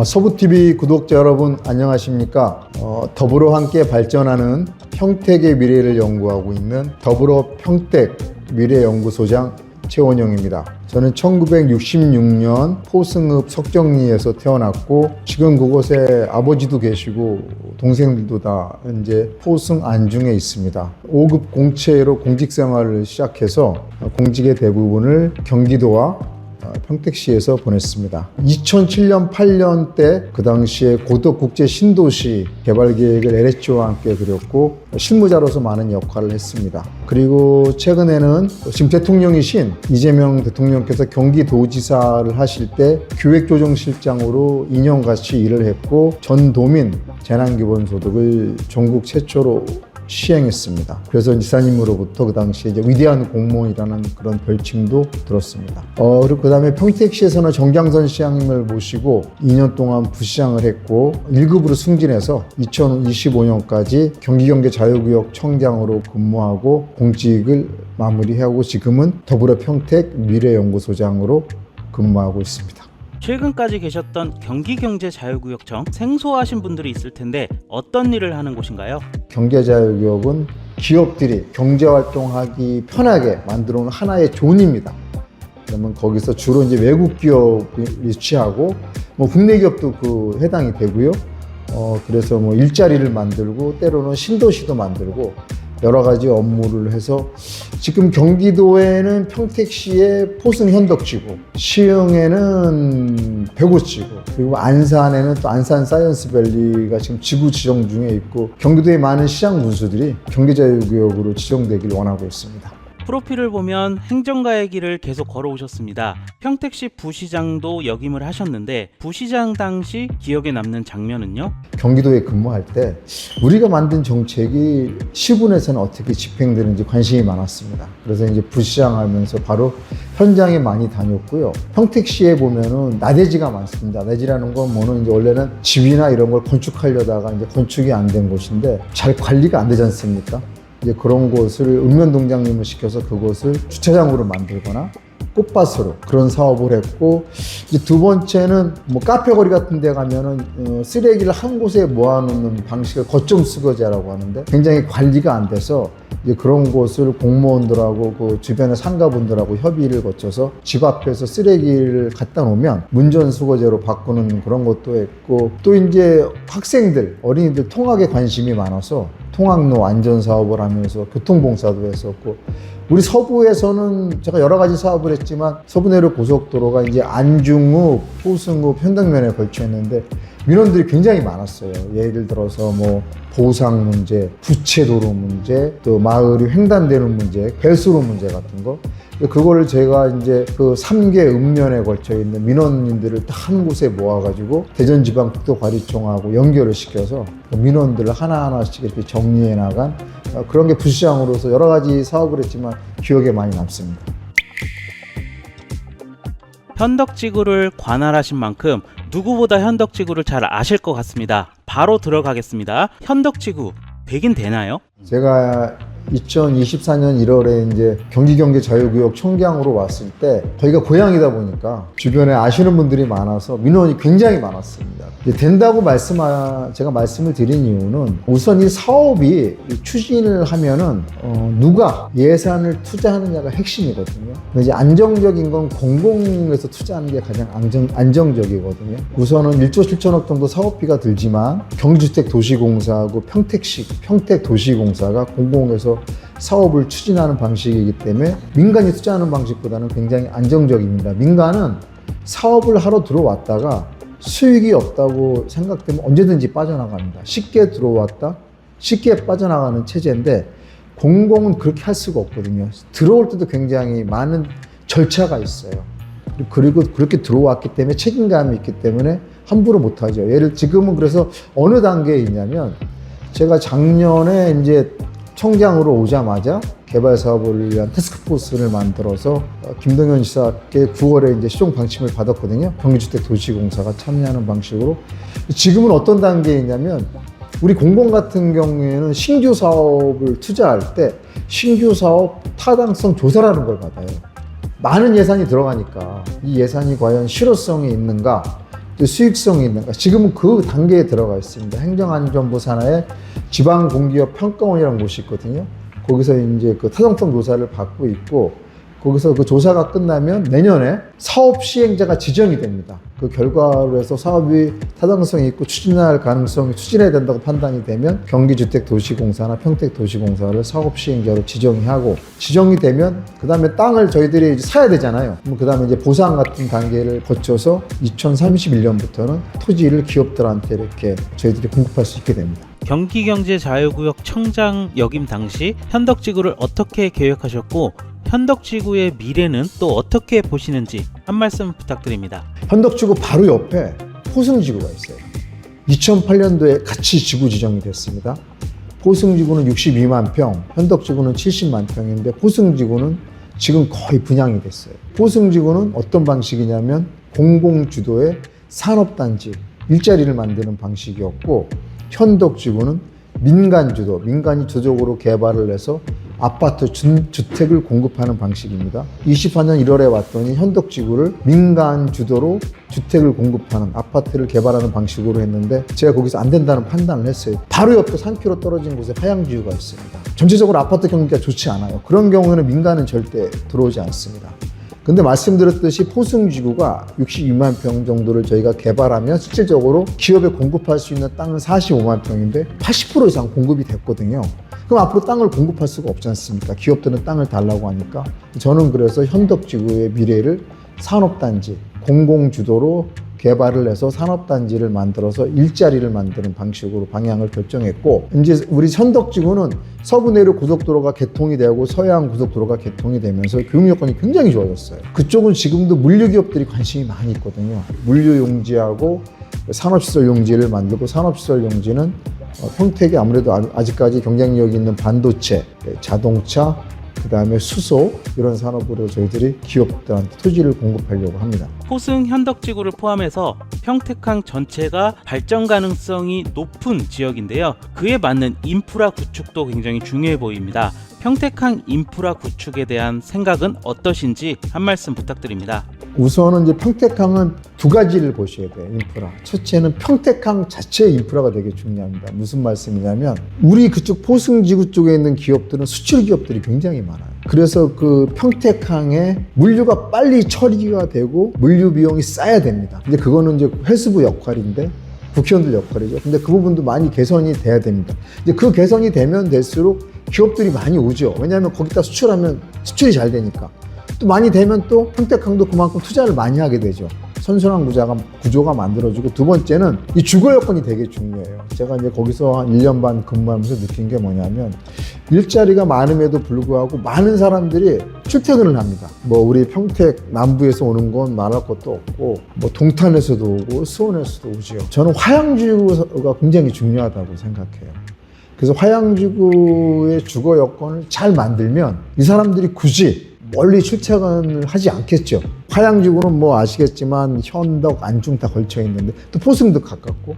서부TV 구독자 여러분 안녕하십니까? 더불어 함께 발전하는 평택의 미래를 연구하고 있는 더불어 평택 미래연구소장 최원영입니다. 저는 1966년 포승읍 석정리에서 태어났고 지금 그곳에 아버지도 계시고 동생들도 다 이제 포승 안중에 있습니다. 5급 공채로 공직 생활을 시작해서 공직의 대부분을 경기도와 평택시에서 보냈습니다. 2007년 8년 때 그 당시에 고덕국제 신도시 개발 계획을 LH와 함께 그렸고 실무자로서 많은 역할을 했습니다. 그리고 최근에는 지금 대통령이신 이재명 대통령께서 경기도지사를 하실 때 기획조정실장으로 2년 같이 일을 했고 전도민 재난기본소득을 전국 최초로 시행했습니다. 그래서 이사님으로부터 그 당시에 이제 위대한 공무원이라는 그런 별칭도 들었습니다. 그리고 그 다음에 평택시에서는 정장선 시장님을 모시고 2년 동안 부시장을 했고 1급으로 승진해서 2025년까지 경기경제자유구역 청장으로 근무하고 공직을 마무리하고 지금은 더불어 평택 미래연구소장으로 근무하고 있습니다. 최근까지 계셨던 경기경제자유구역청 생소하신 분들이 있을 텐데 어떤 일을 하는 곳인가요? 경제자유구역은 기업들이 경제활동하기 편하게 만들어 놓은 하나의 존입니다. 그러면 거기서 주로 이제 외국 기업이 취하고 국내 기업도 해당이 되고요. 그래서 일자리를 만들고 때로는 신도시도 만들고 여러 가지 업무를 해서 지금 경기도에는 평택시의 포승 현덕지구, 시흥에는 백오지구, 그리고 안산에는 또 안산 사이언스밸리가 지금 지구 지정 중에 있고 경기도의 많은 시장 군수들이 경기자유구역으로 지정되기를 원하고 있습니다. 프로필을 보면 행정가의 길을 계속 걸어오셨습니다. 평택시 부시장도 역임을 하셨는데 부시장 당시 기억에 남는 장면은요? 경기도에 근무할 때 우리가 만든 정책이 시군에서는 어떻게 집행되는지 관심이 많았습니다. 그래서 이제 부시장 하면서 바로 현장에 많이 다녔고요. 평택시에 보면은 나대지가 많습니다. 나대지라는 건 이제 원래는 집이나 이런 걸 건축하려다가 이제 건축이 안 된 곳인데 잘 관리가 안 되지 않습니까? 이제 그런 곳을 읍면동장님을 시켜서 그곳을 주차장으로 만들거나 꽃밭으로 그런 사업을 했고, 이제 두 번째는 카페거리 같은 데 가면은 쓰레기를 한 곳에 모아놓는 방식을 거점수거제라고 하는데 굉장히 관리가 안 돼서 이제 그런 곳을 공무원들하고 그 주변의 상가분들하고 협의를 거쳐서 집 앞에서 쓰레기를 갖다 놓으면 문전수거제로 바꾸는 그런 것도 했고, 또 이제 학생들, 어린이들 통학에 관심이 많아서 통학로 안전 사업을 하면서 교통봉사도 했었고, 우리 서부에서는 제가 여러 가지 사업을 했지만 서부내륙 고속도로가 이제 안중읍, 포승읍, 현덕면에 걸쳐 있는데 민원들이 굉장히 많았어요. 예를 들어서 보상 문제, 부채도로 문제, 또 마을이 횡단되는 문제, 배수로 문제 같은 거. 그거를 제가 이제 그 3개 읍면에 걸쳐 있는 민원인들을 다 한 곳에 모아가지고 대전지방국도관리청하고 연결을 시켜서 민원들을 하나하나씩 이렇게 정리해 나간 그런 게 부시장으로서 여러 가지 사업을 했지만 기억에 많이 남습니다. 현덕지구를 관할하신 만큼 누구보다 현덕지구를 잘 아실 것 같습니다. 바로 들어가겠습니다. 현덕지구 되긴 되나요? 제가 2024년 1월에 이제 경기경제자유구역 청장으로 왔을 때 거기가 고향이다 보니까 주변에 아시는 분들이 많아서 민원이 굉장히 많았습니다. 된다고 제가 말씀을 드린 이유는 우선 이 사업이 추진을 하면은 누가 예산을 투자하느냐가 핵심이거든요. 근데 이제 안정적인 건 공공에서 투자하는 게 가장 안정적이거든요. 우선은 1조 7천억 정도 사업비가 들지만 경주택도시공사하고 평택도시공사가 공공에서 사업을 추진하는 방식이기 때문에 민간이 투자하는 방식보다는 굉장히 안정적입니다. 민간은 사업을 하러 들어왔다가 수익이 없다고 생각되면 언제든지 빠져나갑니다. 쉽게 들어왔다, 쉽게 빠져나가는 체제인데 공공은 그렇게 할 수가 없거든요. 들어올 때도 굉장히 많은 절차가 있어요. 그리고 그렇게 들어왔기 때문에 책임감이 있기 때문에 함부로 못하죠. 지금은 그래서 어느 단계에 있냐면 제가 작년에 이제 청장으로 오자마자 개발 사업을 위한 태스크포스를 만들어서 김동연 지사께 9월에 이제 시정 방침을 받았거든요. 경기주택도시공사가 참여하는 방식으로. 지금은 어떤 단계에 있냐면 우리 공공 같은 경우에는 신규 사업을 투자할 때 신규 사업 타당성 조사라는 걸 받아요. 많은 예산이 들어가니까 이 예산이 과연 실효성이 있는가, 또 수익성이 있는가. 지금은 그 단계에 들어가 있습니다. 행정안전부 산하에 지방공기업 평가원이라는 곳이 있거든요. 거기서 이제 그 타당성 조사를 받고 있고, 거기서 그 조사가 끝나면 내년에 사업 시행자가 지정이 됩니다. 그 결과로 해서 사업이 타당성이 있고 추진할 가능성이 추진해야 된다고 판단이 되면 경기주택도시공사나 평택도시공사를 사업 시행자로 지정이 하고, 지정이 되면 그 다음에 땅을 저희들이 이제 사야 되잖아요. 그 다음에 이제 보상 같은 단계를 거쳐서 2031년부터는 토지를 기업들한테 이렇게 저희들이 공급할 수 있게 됩니다. 경기경제자유구역 청장 역임 당시 현덕지구를 어떻게 계획하셨고 현덕지구의 미래는 또 어떻게 보시는지 한 말씀 부탁드립니다. 현덕지구 바로 옆에 포승지구가 있어요. 2008년도에 같이 지구 지정이 됐습니다. 포승지구는 62만 평, 현덕지구는 70만 평인데 포승지구는 지금 거의 분양이 됐어요. 포승지구는 어떤 방식이냐면 공공주도의 산업단지, 일자리를 만드는 방식이었고, 현덕지구는 민간주도, 민간이 주도적으로 개발을 해서 아파트 주택을 공급하는 방식입니다. 24년 1월에 왔더니 현덕지구를 민간 주도로 주택을 공급하는, 아파트를 개발하는 방식으로 했는데 제가 거기서 안 된다는 판단을 했어요. 바로 옆에 3km 떨어진 곳에 화양지구가 있습니다. 전체적으로 아파트 경기가 좋지 않아요. 그런 경우에는 민간은 절대 들어오지 않습니다. 근데 말씀드렸듯이 포승지구가 62만 평 정도를 저희가 개발하면 실질적으로 기업에 공급할 수 있는 땅은 45만 평인데 80% 이상 공급이 됐거든요. 그럼 앞으로 땅을 공급할 수가 없지 않습니까? 기업들은 땅을 달라고 하니까. 저는 그래서 현덕지구의 미래를 산업단지, 공공주도로 개발을 해서 산업단지를 만들어서 일자리를 만드는 방식으로 방향을 결정했고, 이제 우리 현덕지구는 서부 내륙 고속도로가 개통이 되고 서해안 고속도로가 개통이 되면서 교육 여건이 굉장히 좋아졌어요. 그쪽은 지금도 물류기업들이 관심이 많이 있거든요. 물류용지하고 산업시설 용지를 만들고, 산업시설 용지는 평택이 아무래도 아직까지 경쟁력 있는 반도체, 자동차, 그 다음에 수소, 이런 산업으로 저희들이 기업들한테 토지를 공급하려고 합니다. 포승 현덕지구를 포함해서 평택항 전체가 발전 가능성이 높은 지역인데요. 그에 맞는 인프라 구축도 굉장히 중요해 보입니다. 평택항 인프라 구축에 대한 생각은 어떠신지 한 말씀 부탁드립니다. 우선은 이제 평택항은 두 가지를 보셔야 돼요. 인프라. 첫째는 평택항 자체의 인프라가 되게 중요합니다. 무슨 말씀이냐면 우리 그쪽 포승지구 쪽에 있는 기업들은 수출 기업들이 굉장히 많아요. 그래서 그 평택항에 물류가 빨리 처리가 되고 물류 비용이 싸야 됩니다. 근데 그거는 이제 회수부 역할인데, 국회의원들 역할이죠. 근데 그 부분도 많이 개선이 돼야 됩니다. 이제 그 개선이 되면 될수록 기업들이 많이 오죠. 왜냐하면 거기다 수출하면 수출이 잘 되니까. 또 많이 되면 또 평택항도 그만큼 투자를 많이 하게 되죠. 선순환 구조가 만들어지고, 두 번째는 이 주거 여건이 되게 중요해요. 제가 이제 거기서 한 1년 반 근무하면서 느낀 게 뭐냐면, 일자리가 많음에도 불구하고 많은 사람들이 출퇴근을 합니다. 뭐 우리 평택 남부에서 오는 건 말할 것도 없고, 뭐 동탄에서도 오고 수원에서도 오지요. 저는 화양지구가 굉장히 중요하다고 생각해요. 그래서 화양지구의 주거 여건을 잘 만들면 이 사람들이 굳이 멀리 출퇴근을 하지 않겠죠. 화양지구는 뭐 아시겠지만 현덕, 안중 다 걸쳐 있는데, 또 포승도 가깝고,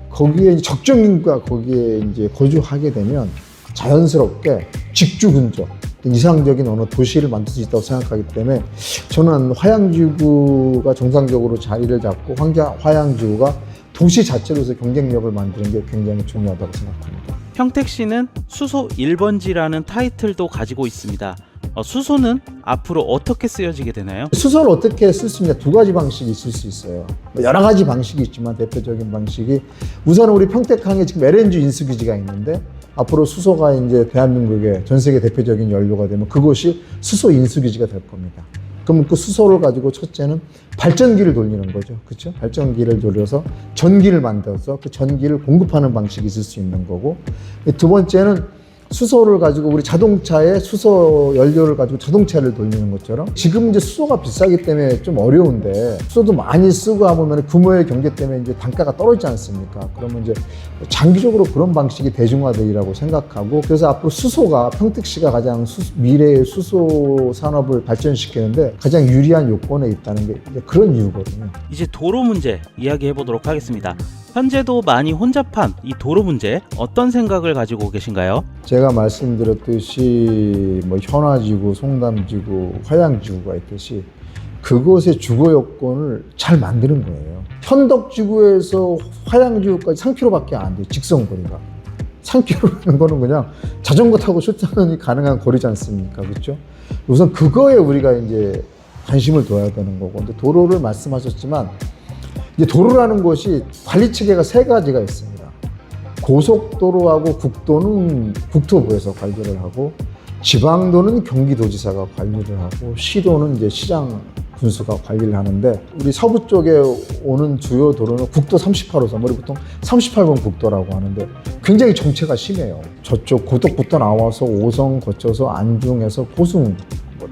거기에 적정 인구가 거기에 이제 거주하게 되면 자연스럽게 직주 근접, 이상적인 어느 도시를 만들 수 있다고 생각하기 때문에 저는 화양지구가 정상적으로 자리를 잡고 화양지구가 도시 자체로서 경쟁력을 만드는 게 굉장히 중요하다고 생각합니다. 평택시는 수소 1번지라는 타이틀도 가지고 있습니다. 수소는 앞으로 어떻게 쓰여지게 되나요? 수소를 어떻게 쓸 수 있냐, 두 가지 방식이 있을 수 있어요. 여러 가지 방식이 있지만 대표적인 방식이, 우선은 우리 평택항에 지금 LNG 인수기지가 있는데, 앞으로 수소가 이제 대한민국의 전 세계 대표적인 연료가 되면 그것이 수소 인수기지가 될 겁니다. 그럼 그 수소를 가지고 첫째는 발전기를 돌리는 거죠. 그렇죠? 발전기를 돌려서 전기를 만들어서 그 전기를 공급하는 방식이 있을 수 있는 거고, 두 번째는 수소를 가지고 우리 자동차에 수소 연료를 가지고 자동차를 돌리는 것처럼, 지금 이제 수소가 비싸기 때문에 좀 어려운데, 수소도 많이 쓰고 하면 규모의 경제 때문에 이제 단가가 떨어지지 않습니까? 그러면 이제 장기적으로 그런 방식이 대중화되리라고 생각하고, 그래서 앞으로 수소가, 평택시가 가장 미래의 수소 산업을 발전시키는데 가장 유리한 요건에 있다는 게 그런 이유거든요. 이제 도로 문제 이야기해 보도록 하겠습니다. 현재도 많이 혼잡한 이 도로 문제, 어떤 생각을 가지고 계신가요? 제가 말씀드렸듯이 뭐 현화지구, 송담지구, 화양지구가 있듯이 그것의 주거 여건을 잘 만드는 거예요. 현덕지구에서 화양지구까지 3km밖에 안 돼요. 직선거리가. 3km라는 거는 그냥 자전거 타고 출퇴근이 가능한 거리지 않습니까? 그렇죠? 우선 그거에 우리가 이제 관심을 둬야 되는 거고. 근데 도로를 말씀하셨지만 이제 도로라는 것이 관리 체계가 세 가지가 있습니다. 고속도로하고 국도는 국토부에서 관리를 하고, 지방도는 경기도지사가 관리를 하고, 시도는 이제 시장 군수가 관리를 하는데, 우리 서부 쪽에 오는 주요 도로는 국도 38호선, 우리 보통 38번 국도라고 하는데 굉장히 정체가 심해요. 저쪽 고덕부터 나와서 오성 거쳐서 안중에서 포승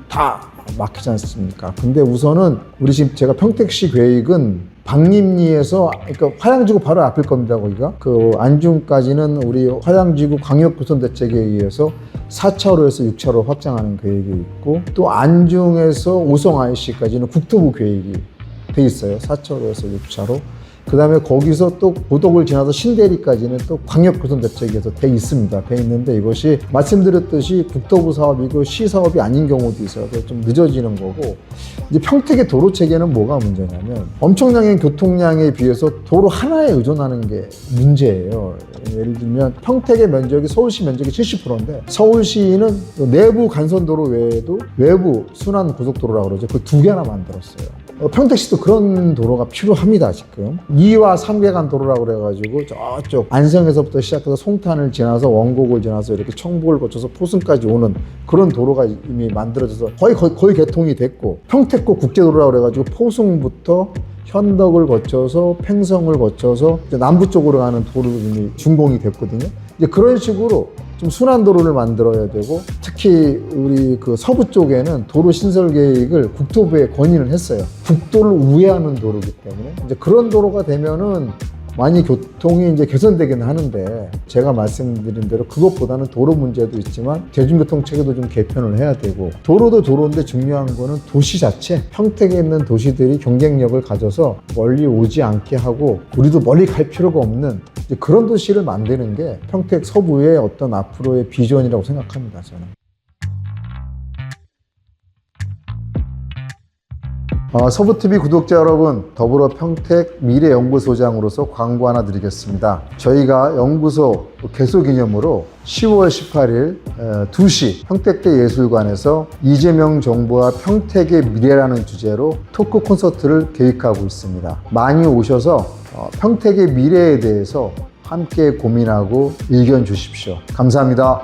다 막히지 않습니까? 근데 우선은 우리 지금 제가 평택시 계획은 박림리에서, 그러니까 화양지구 바로 앞일 겁니다. 거기가 그 안중까지는 우리 화양지구 광역구선대책에 의해서 4차로에서 6차로 확장하는 계획이 있고, 또 안중에서 오성 IC까지는 국토부 계획이 돼 있어요. 4차로에서 6차로. 그 다음에 거기서 또 고덕을 지나서 신대리까지는 또 광역구선대책에서 돼 있습니다. 돼 있는데 이것이 말씀드렸듯이 국토부 사업이고 시 사업이 아닌 경우도 있어서 좀 늦어지는 거고, 이제 평택의 도로 체계는 뭐가 문제냐면 엄청난 교통량에 비해서 도로 하나에 의존하는 게 문제예요. 예를 들면 평택의 면적이 서울시 면적이 70%인데 서울시는 내부 간선도로 외에도 외부 순환 고속도로라고 그러죠. 그 두 개나 만들었어요. 평택시도 그런 도로가 필요합니다. 지금 2와 3계간 도로라고 그래가지고 저쪽 안성에서부터 시작해서 송탄을 지나서 원곡을 지나서 이렇게 청북을 거쳐서 포승까지 오는 그런 도로가 이미 만들어져서 거의 개통이 됐고, 평택고 국제도로라고 그래가지고 포승부터 현덕을 거쳐서 팽성을 거쳐서 이제 남부 쪽으로 가는 도로도 이미 준공이 됐거든요. 이제 그런 식으로 좀 순환도로를 만들어야 되고, 특히 우리 그 서부 쪽에는 도로 신설 계획을 국토부에 건의를 했어요. 국도를 우회하는 도로이기 때문에 이제 그런 도로가 되면은 많이 교통이 이제 개선되긴 하는데, 제가 말씀드린 대로 그것보다는 도로 문제도 있지만 대중교통 체계도 좀 개편을 해야 되고, 도로도 도로인데 중요한 거는 도시 자체, 평택에 있는 도시들이 경쟁력을 가져서 멀리 오지 않게 하고 우리도 멀리 갈 필요가 없는 이제 그런 도시를 만드는 게 평택 서부의 어떤 앞으로의 비전이라고 생각합니다, 저는. 서부TV 구독자 여러분, 더불어 평택 미래연구소장으로서 광고 하나 드리겠습니다. 저희가 연구소 개소 기념으로 10월 18일 2시 평택대 예술관에서 이재명 정부와 평택의 미래라는 주제로 토크 콘서트를 계획하고 있습니다. 많이 오셔서 평택의 미래에 대해서 함께 고민하고 의견 주십시오. 감사합니다.